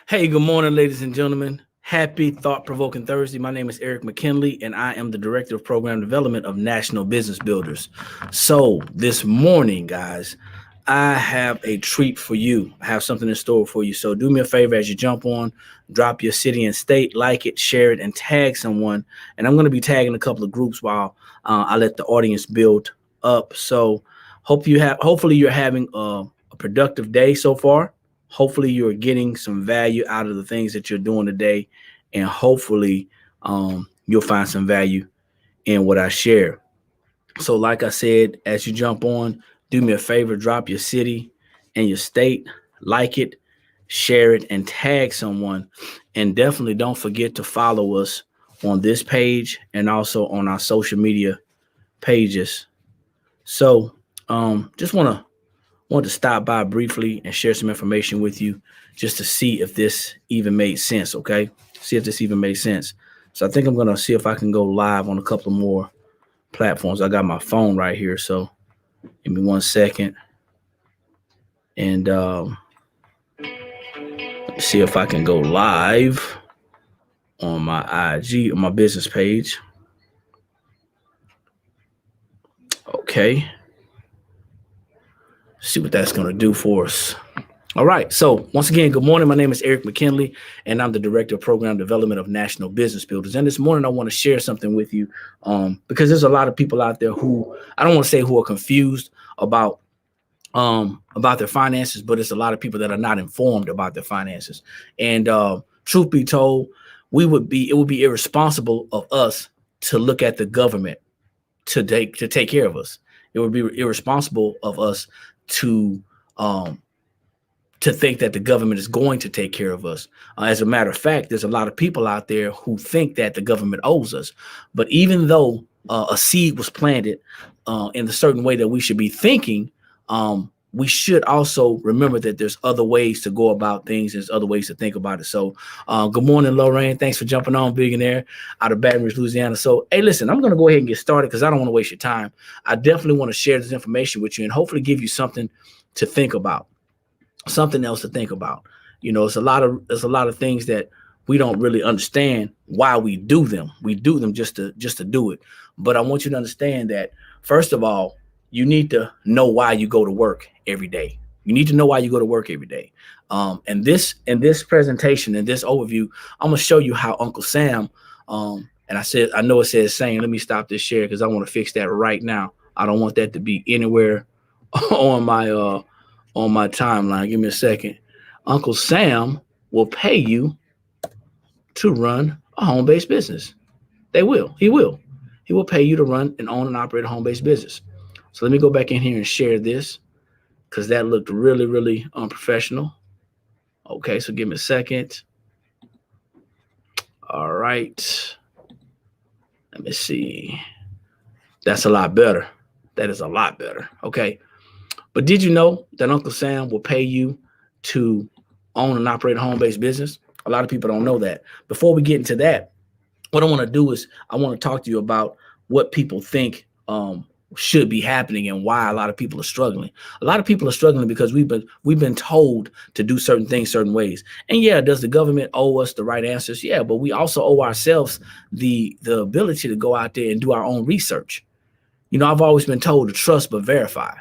Hey, good morning, ladies and gentlemen. Happy thought-provoking Thursday. My name is Eric McKinley, and I am the Director of Program Development of National Business Builders. So this morning, guys, I have a treat for you. I have something in store for you. So do me a favor as you jump on, drop your city and state, like it, share it, and tag someone. And I'm going to be tagging a couple of groups while I let the audience build up. So hopefully you're having a productive day so far. Hopefully you're getting some value out of the things that you're doing today, and hopefully you'll find some value in what I share. So like I said, as you jump on, do me a favor, drop your city and your state, like it, share it, and tag someone. And definitely don't forget to follow us on this page and also on our social media pages. So just want to stop by briefly and share some information with you just to see if this even made sense. Okay, see if this even made sense. So I think I'm gonna see if I can go live on a couple of more platforms. I got my phone right here, so give me 1 second and see if I can go live on my IG, on my business page. Okay, see what that's gonna do for us. All right. So once again, good morning. My name is Eric McKinley, and I'm the Director of Program Development of National Business Builders. And this morning, I want to share something with you because there's a lot of people out there who I don't want to say who are confused about their finances, but it's a lot of people that are not informed about their finances. And truth be told, it would be irresponsible of us to look at the government to take care of us. It would be irresponsible of us to um, to think that the government is going to take care of us. As a matter of fact, there's a lot of people out there who think that the government owes us. But even though a seed was planted in a certain way that we should be thinking, we should also remember that there's other ways to go about things. There's other ways to think about it. So good morning, Lorraine. Thanks for jumping on, Billionaire, out of Baton Rouge, Louisiana. So, hey, listen, I'm going to go ahead and get started because I don't want to waste your time. I definitely want to share this information with you and hopefully give you something to think about. Something else to think about. You know, there's a lot of things that we don't really understand why we do them. We do them just to do it. But I want you to understand that first of all, you need to know why you go to work every day. You need to know why you go to work every day. And this presentation and this overview, I'm gonna show you how Uncle Sam. And I know it says saying. Let me stop this share because I want to fix that right now. I don't want that to be anywhere on my timeline. Give me a second. Uncle Sam will pay you to run a home-based business. They will. He will. He will pay you to run and own and operate a home-based business. So let me go back in here and share this because that looked really, really unprofessional. Okay, so give me a second. All right. Let me see. That's a lot better. That is a lot better. Okay. But did you know that Uncle Sam will pay you to own and operate a home-based business? A lot of people don't know that. Before we get into that, what I want to do is I want to talk to you about what people think should be happening and why a lot of people are struggling. A lot of people are struggling because we've been told to do certain things certain ways. And yeah, does the government owe us the right answers? Yeah, but we also owe ourselves the ability to go out there and do our own research. You know, I've always been told to trust but verify.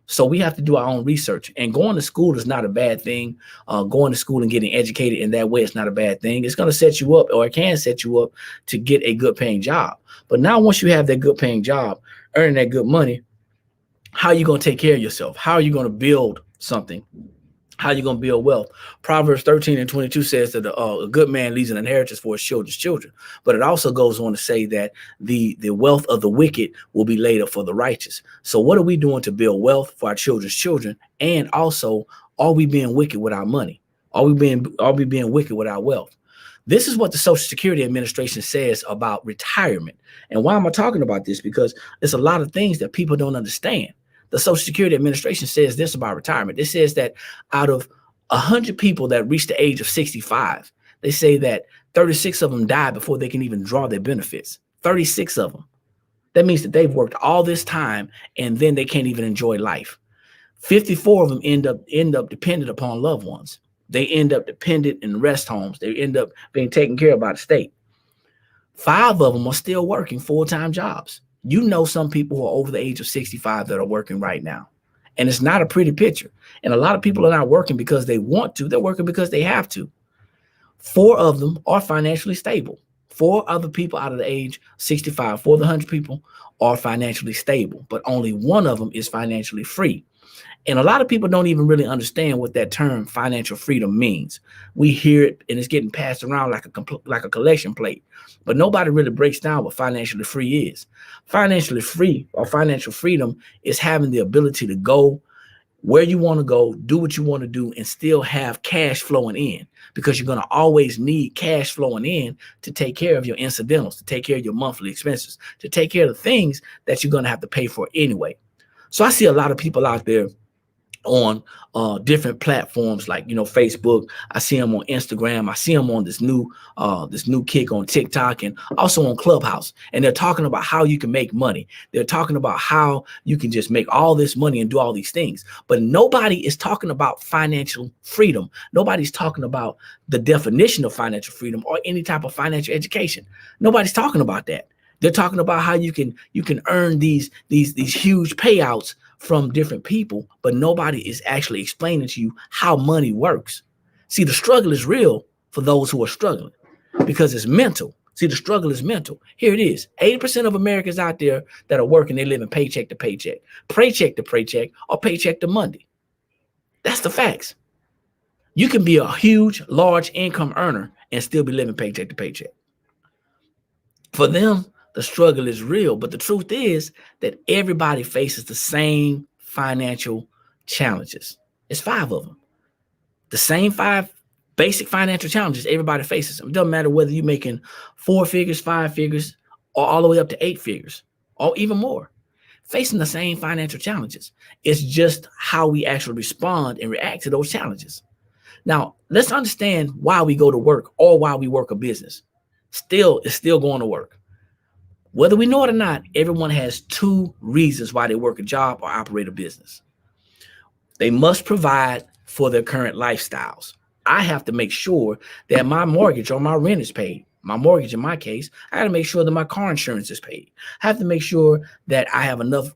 So we have to do our own research. And going to school is not a bad thing. Going to school and getting educated in that way is not a bad thing. It's going to set you up, or it can set you up to get a good paying job. But now once you have that good paying job, earning that good money, how are you going to take care of yourself? How are you going to build something? How are you going to build wealth? Proverbs 13:22 says that a good man leaves an inheritance for his children's children. But it also goes on to say that the wealth of the wicked will be laid up for the righteous. So what are we doing to build wealth for our children's children? And also, are we being wicked with our money? Are we being wicked with our wealth? This is what the Social Security Administration says about retirement. And why am I talking about this? Because there's a lot of things that people don't understand. The Social Security Administration says this about retirement. It says that out of 100 people that reach the age of 65, they say that 36 of them die before they can even draw their benefits. 36 of them. That means that they've worked all this time and then they can't even enjoy life. 54 of them end up dependent upon loved ones. They end up dependent in rest homes. They end up being taken care of by the state. 5 of them are still working full-time jobs. You know some people who are over the age of 65 that are working right now. And it's not a pretty picture. And a lot of people are not working because they want to. They're working because they have to. 4 of them are financially stable. 4 other people out of the age 65, 4 of the 100 people are financially stable, but only 1 of them is financially free. And a lot of people don't even really understand what that term financial freedom means. We hear it and it's getting passed around like a collection plate, but nobody really breaks down what financially free is. Financially free or financial freedom is having the ability to go where you want to go, do what you want to do, and still have cash flowing in, because you're going to always need cash flowing in to take care of your incidentals, to take care of your monthly expenses, to take care of the things that you're going to have to pay for anyway. So I see a lot of people out there on different platforms like, Facebook. I see them on Instagram. I see them on this new kick on TikTok and also on Clubhouse. And they're talking about how you can make money. They're talking about how you can just make all this money and do all these things. But nobody is talking about financial freedom. Nobody's talking about the definition of financial freedom or any type of financial education. Nobody's talking about that. They're talking about how you can earn these huge payouts from different people, but nobody is actually explaining to you how money works. See, the struggle is real for those who are struggling because it's mental. See, the struggle is mental. Here it is. 80% of Americans out there that are working, they live in paycheck to paycheck, paycheck to paycheck, or paycheck to Monday. That's the facts. You can be a huge, large income earner and still be living paycheck to paycheck. For them, the struggle is real, but the truth is that everybody faces the same financial challenges. It's 5 of them. The same 5 basic financial challenges everybody faces. It doesn't matter whether you're making 4 figures, 5 figures, or all the way up to 8 figures, or even more. Facing the same financial challenges. It's just how we actually respond and react to those challenges. Now, let's understand why we go to work or why we work a business. It's still going to work. Whether we know it or not, everyone has 2 reasons why they work a job or operate a business. They must provide for their current lifestyles. I have to make sure that my mortgage or my rent is paid. My mortgage, in my case, I got to make sure that my car insurance is paid. I have to make sure that I have enough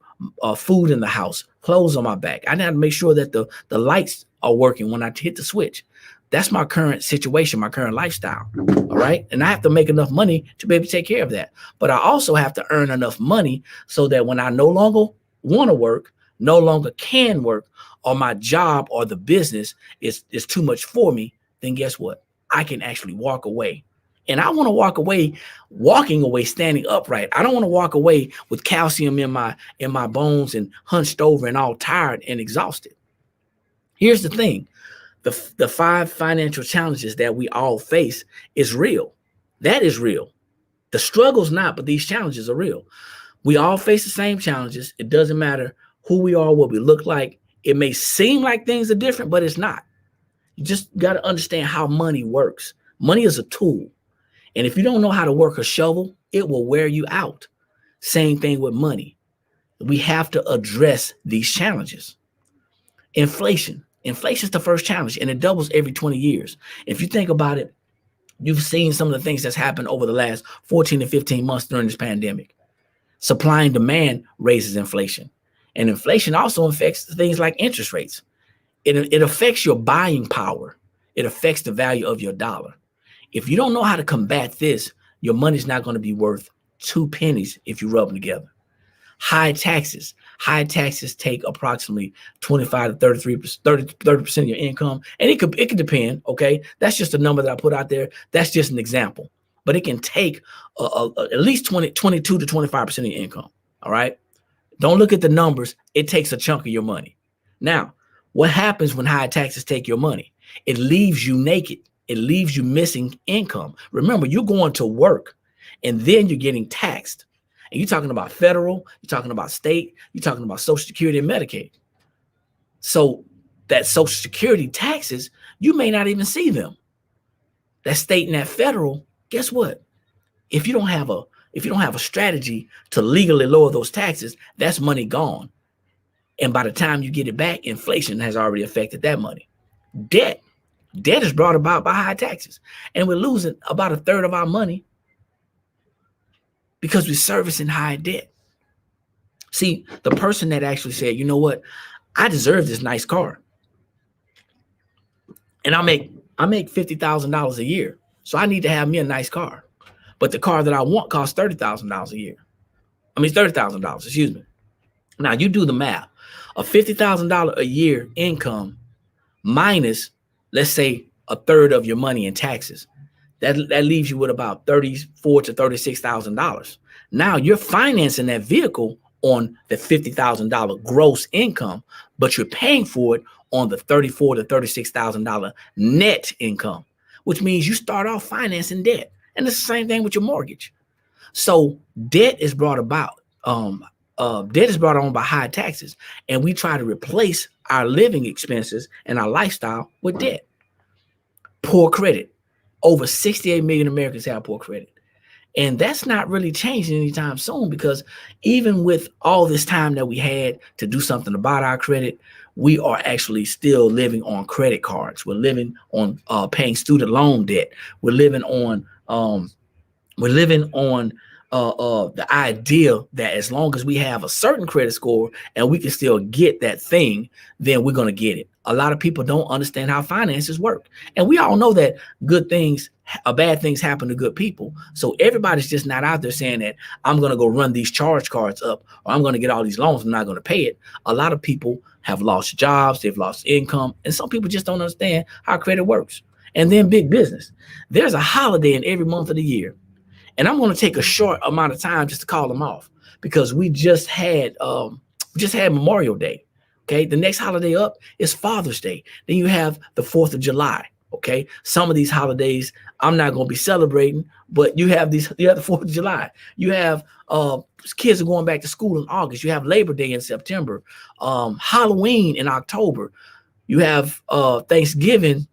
food in the house, clothes on my back. I have to make sure that the lights are working when I hit the switch. That's my current situation, my current lifestyle. All right. And I have to make enough money to be able to take care of that. But I also have to earn enough money so that when I no longer want to work, no longer can work, or my job or the business is too much for me, then guess what? I can actually walk away. And I want to walking away standing upright. I don't want to walk away with calcium in my bones and hunched over and all tired and exhausted. Here's the thing. The 5 financial challenges that we all face is real. That is real. The struggle's not, but these challenges are real. We all face the same challenges. It doesn't matter who we are, what we look like. It may seem like things are different, but it's not. You just got to understand how money works. Money is a tool. And if you don't know how to work a shovel, it will wear you out. Same thing with money. We have to address these challenges. Inflation. Inflation is the first challenge, and it doubles every 20 years. If you think about it, you've seen some of the things that's happened over the last 14 to 15 months during this pandemic. Supply and demand raises inflation. And inflation also affects things like interest rates. It affects your buying power. It affects the value of your dollar. If you don't know how to combat this, your money's not going to be worth 2 pennies if you rub them together. High taxes. High taxes take approximately 25 to 30% of your income. And it could depend, okay? That's just a number that I put out there. That's just an example. But it can take at least 22 to 25% of your income, all right? Don't look at the numbers. It takes a chunk of your money. Now, what happens when high taxes take your money? It leaves you naked. It leaves you missing income. Remember, you're going to work, and then you're getting taxed. And you're talking about federal, you're talking about state, you're talking about Social Security and Medicaid. So that Social Security taxes, you may not even see them. That state and that federal, guess what? If you don't have a strategy to legally lower those taxes, that's money gone. And by the time you get it back, inflation has already affected that money. Debt. Debt is brought about by high taxes. And we're losing about a third of our money because we're servicing high debt. See, the person that actually said, you know what, I deserve this nice car. And I make $50,000 a year. So I need to have me a nice car. But the car that I want costs $30,000 a year. I mean, $30,000, excuse me. Now you do the math. A $50,000 a year income minus, let's say, a third of your money in taxes. That leaves you with about $34,000 to $36,000. Now you're financing that vehicle on the $50,000 gross income, but you're paying for it on the $34,000 to $36,000 net income, which means you start off financing debt. And it's the same thing with your mortgage. So debt is brought about. Debt is brought on by high taxes, and we try to replace our living expenses and our lifestyle with debt. Poor credit. Over 68 million Americans have poor credit. And that's not really changing anytime soon, because even with all this time that we had to do something about our credit, we are actually still living on credit cards. We're living on paying student loan debt. We're living on the idea that as long as we have a certain credit score and we can still get that thing, then we're going to get it. A lot of people don't understand how finances work. And we all know that bad things happen to good people. So everybody's just not out there saying that I'm going to go run these charge cards up, or I'm going to get all these loans, I'm not going to pay it. A lot of people have lost jobs, they've lost income, and some people just don't understand how credit works. And then big business. There's a holiday in every month of the year. And I'm going to take a short amount of time just to call them off, because we just had Memorial Day. Okay, the next holiday up is Father's Day. Then you have the 4th of July. Okay, some of these holidays I'm not going to be celebrating, but you have the 4th of July. You have kids are going back to school in August. You have Labor Day in September, Halloween in October. You have Thanksgiving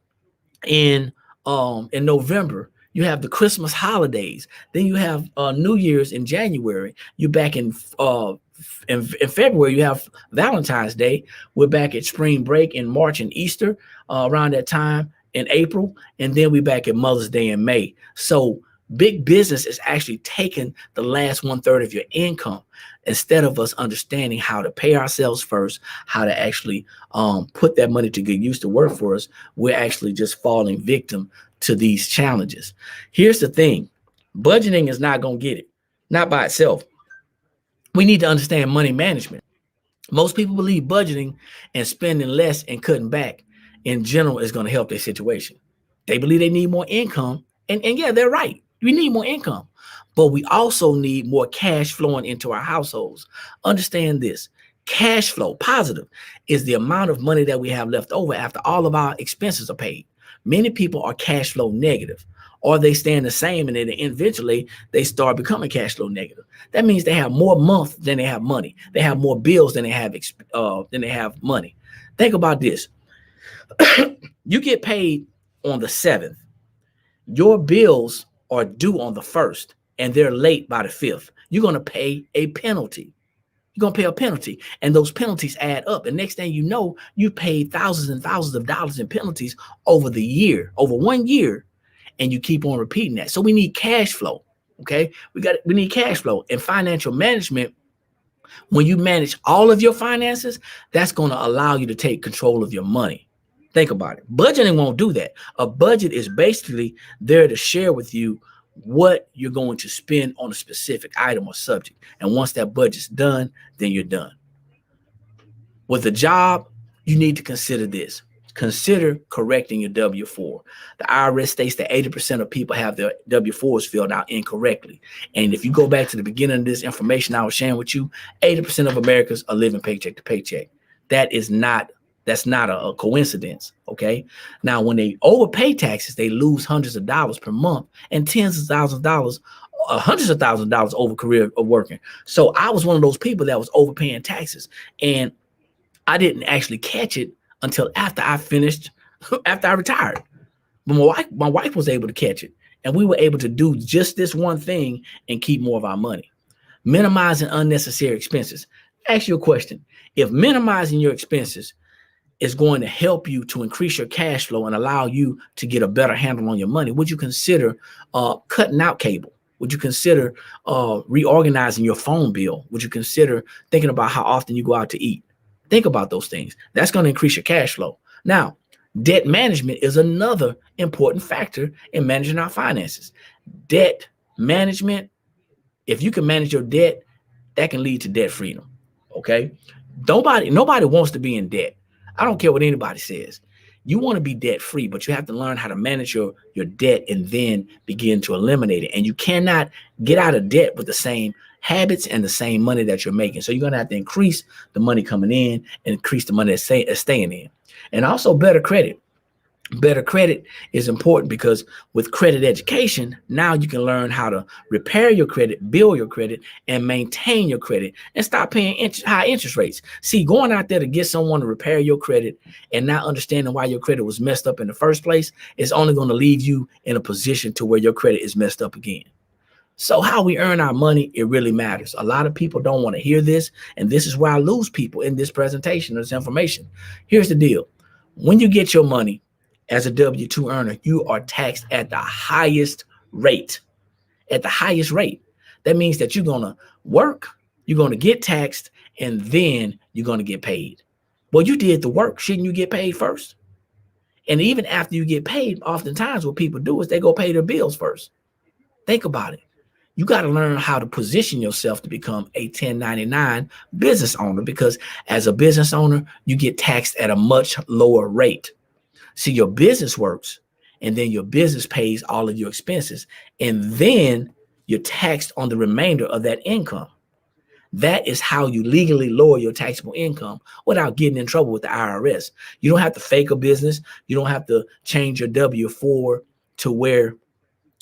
in November. You have the Christmas holidays. Then you have New Year's in January. You're back in February. You have Valentine's Day. We're back at spring break in March and Easter around that time in April. And then we're back at Mother's Day in May. So big business is actually taking the last 1/3 of your income, instead of us understanding how to pay ourselves first, how to actually put that money to good use to work for us. We're actually just falling victim to these challenges. Here's the thing. Budgeting is not going to get it, not by itself. We need to understand money management. Most people believe budgeting and spending less and cutting back in general is going to help their situation. They believe they need more income. And yeah, they're right. We need more income, but we also need more cash flowing into our households. Understand this. Cash flow, positive, is the amount of money that we have left over after all of our expenses are paid. Many people are cash flow negative, or they stay the same, and then eventually they start becoming cash flow negative. That means they have more month than they have money. They have more bills than they have money. Think about this. You get paid on the 7th. Your bills are due on the 1st, and they're late by the 5th. You're going to pay a penalty. You're going to pay a penalty, and those penalties add up. And next thing you know, you paid thousands and thousands of dollars in penalties over 1 year, and you keep on repeating that. So we need cash flow. Okay, we need cash flow and financial management. When you manage all of your finances, that's going to allow you to take control of your money. Think about it. Budgeting won't do that. A budget is basically there to share with you what you're going to spend on a specific item or subject. And once that budget's done, then you're done. With a job, you need to consider this. Consider correcting your W-4. The IRS states that 80% of people have their W-4s filled out incorrectly. And if you go back to the beginning of this information I was sharing with you, 80% of Americans are living paycheck to paycheck. That's not a coincidence, okay? Now, when they overpay taxes, they lose hundreds of dollars per month and tens of thousands of dollars, hundreds of thousands of dollars over career of working. So I was one of those people that was overpaying taxes, and I didn't actually catch it until after I retired. But my wife was able to catch it, and we were able to do just this one thing and keep more of our money. Minimizing unnecessary expenses. Ask you a question. If minimizing your expenses is going to help you to increase your cash flow and allow you to get a better handle on your money, would you consider cutting out cable? Would you consider reorganizing your phone bill? Would you consider thinking about how often you go out to eat? Think about those things. That's going to increase your cash flow. Now, debt management is another important factor in managing our finances. Debt management, if you can manage your debt, that can lead to debt freedom. Okay? Nobody wants to be in debt. I don't care what anybody says. You want to be debt free, but you have to learn how to manage your debt and then begin to eliminate it. And you cannot get out of debt with the same habits and the same money that you're making. So you're going to have to increase the money coming in and increase the money that's staying in. And also better credit. Better credit is important because with credit education, now you can learn how to repair your credit, build your credit, and maintain your credit and stop paying high interest rates. See, going out there to get someone to repair your credit and not understanding why your credit was messed up in the first place is only going to leave you in a position to where your credit is messed up again. So how we earn our money, it really matters. A lot of people don't want to hear this, and this is where I lose people in this presentation, this information. Here's the deal. When you get your money, as a W-2 earner, you are taxed at the highest rate. At the highest rate. That means that you're going to work, you're going to get taxed, and then you're going to get paid. Well, you did the work. Shouldn't you get paid first? And even after you get paid, oftentimes what people do is they go pay their bills first. Think about it. You got to learn how to position yourself to become a 1099 business owner, because as a business owner, you get taxed at a much lower rate. See, your business works, and then your business pays all of your expenses, and then you're taxed on the remainder of that income. That is how you legally lower your taxable income without getting in trouble with the IRS. You don't have to fake a business. You don't have to change your W-4 to where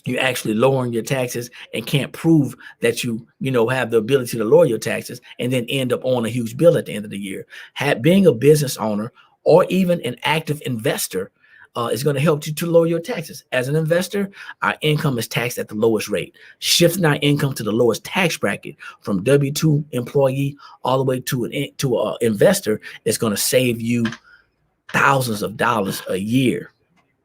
you're actually lowering your taxes and can't prove that you have the ability to lower your taxes and then end up on a huge bill at the end of the year. Being a business owner or even an active investor is going to help you to lower your taxes. As an investor, our income is taxed at the lowest rate. Shifting our income to the lowest tax bracket from W-2 employee all the way to an investor is going to save you thousands of dollars a year.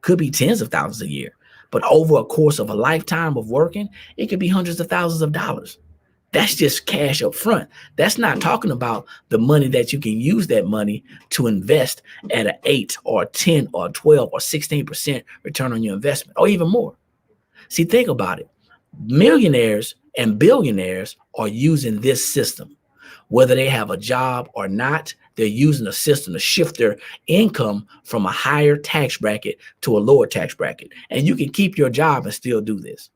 Could be tens of thousands a year. But over a course of a lifetime of working, it could be hundreds of thousands of dollars. That's just cash up front. That's not talking about the money that you can use that money to invest at an 8 or 10 or 12 or 16% return on your investment, or even more. See, think about it. Millionaires and billionaires are using this system. Whether they have a job or not, they're using a system to shift their income from a higher tax bracket to a lower tax bracket. And you can keep your job and still do this.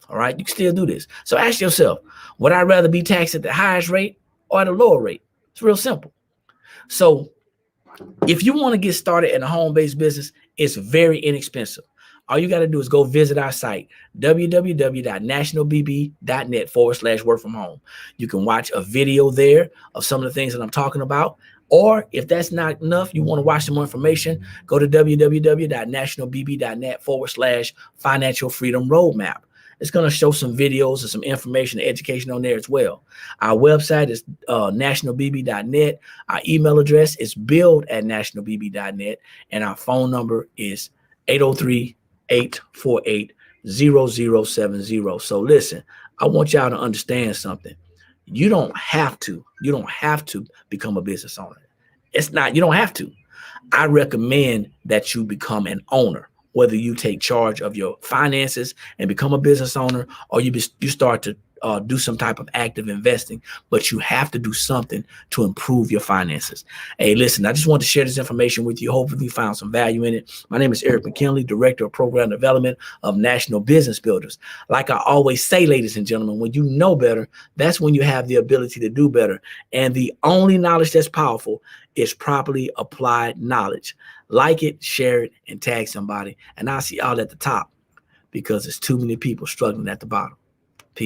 All right, you can still do this. So ask yourself, would I rather be taxed at the highest rate or at a lower rate? It's real simple. So if you want to get started in a home-based business, it's very inexpensive. All you got to do is go visit our site, www.nationalbb.net/work from home. You can watch a video there of some of the things that I'm talking about. Or if that's not enough, you want to watch some more information, go to www.nationalbb.net/financial freedom roadmap. It's going to show some videos and some information and education on there as well. Our website is nationalbb.net. Our email address is build@nationalbb.net. And our phone number is 803-848-0070. So listen, I want y'all to understand something. You don't have to become a business owner. You don't have to. I recommend that you become an owner. Whether you take charge of your finances and become a business owner, or you start to do some type of active investing, but you have to do something to improve your finances. Hey, listen, I just want to share this information with you. Hopefully you found some value in it. My name is Eric McKinley, Director of Program Development of National Business Builders. Like I always say, ladies and gentlemen, when you know better, that's when you have the ability to do better. And the only knowledge that's powerful is properly applied knowledge. Like it, share it, and tag somebody. And I'll see y'all at the top, because there's too many people struggling at the bottom.